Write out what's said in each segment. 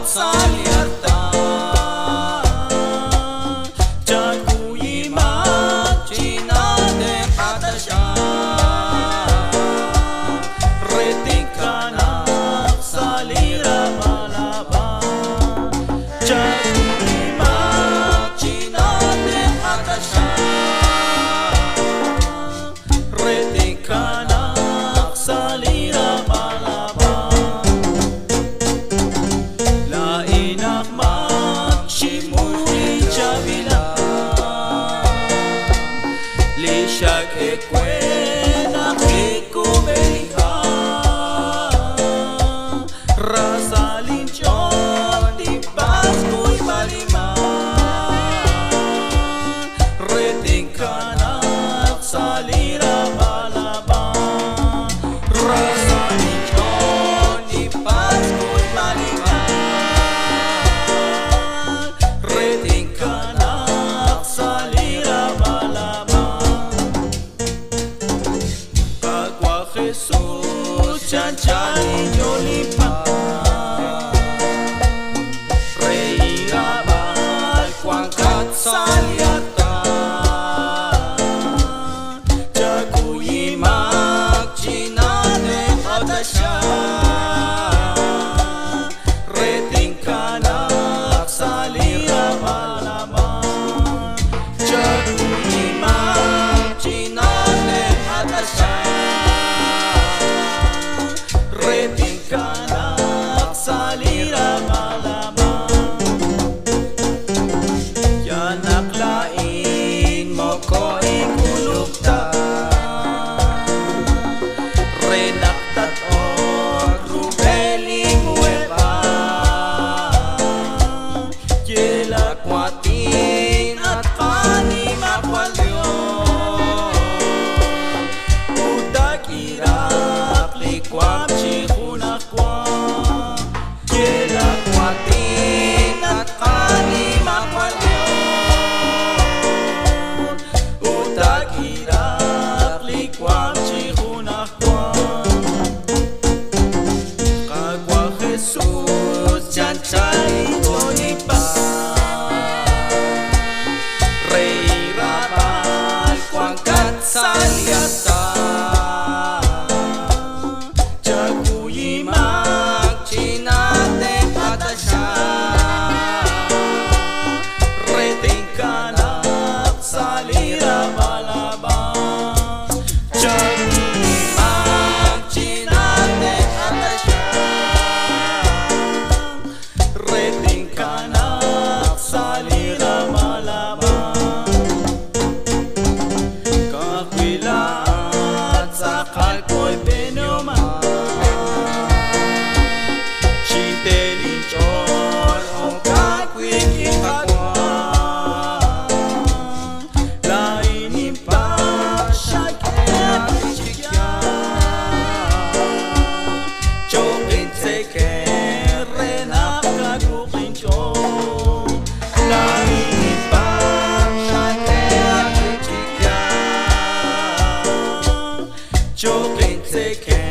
sa libertad. Chakuyima China de Patasha Retikanak sa lira malaba. Chakuyima China de Patasha Retikanak sa lira malaba. Lainak magshimuri chabila Lishag ekwena kikumeliha Rasalin chon di baskuy malima Reting kanak sa lira malaba. Rasalin chon di baskuy malima Reting kanak sa lira malaba. Kagwa Jesus chanchay yolipa Reira bal kuangkat sa liata Chakuyima China de Patasha Reting kanak sa lira malaba. Chakuyima China de Patasha Reting kanak sa lira malaba. Yan naklain mo ko ikulukta Renaktat o rubeli mueva Yelakwatin at panimakwalyo Udak irak likwam chikunakwa Yelakwatin at panimakwalyo Udak irak likwam chikunakwa. Kagwa Jesus chanchay yolipa Reira bal kuangkat sa liata Chakuyima China de Patasha Reting kanak sa lira malaba. Chakuyima China de Patasha Reting kanak sa lira malaba. Kakwilaat sa kalkoy penyoma Shintelinchon o kakwit ikakwa Lainin pa syakya chikya Chokin seke renak kagukinchon Lainin pa syakya chikya Chokin seke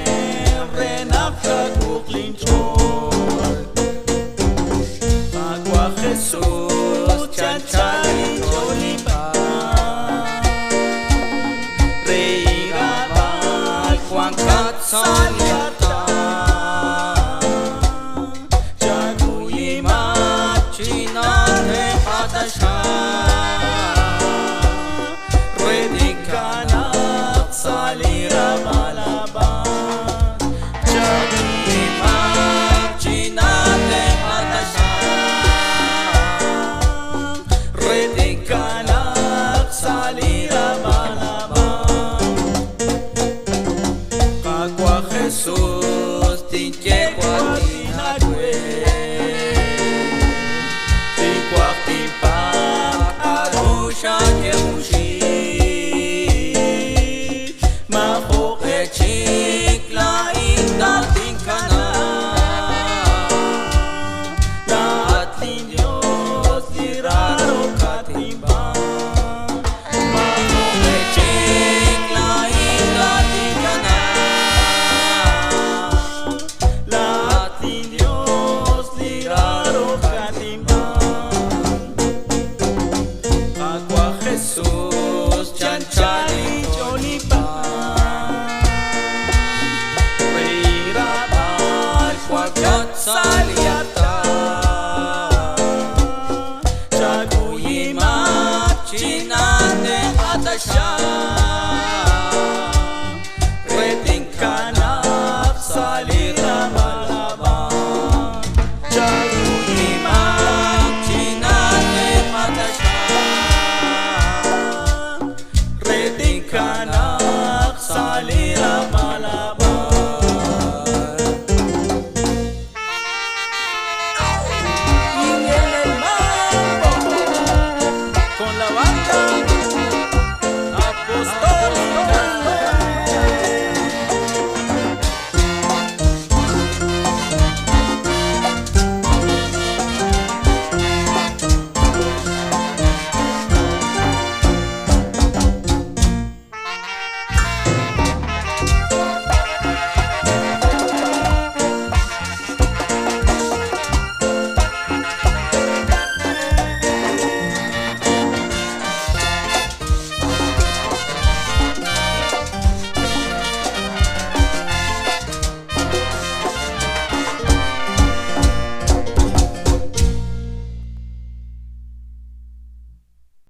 renak kagukinchon Kagwa Jesus chanchay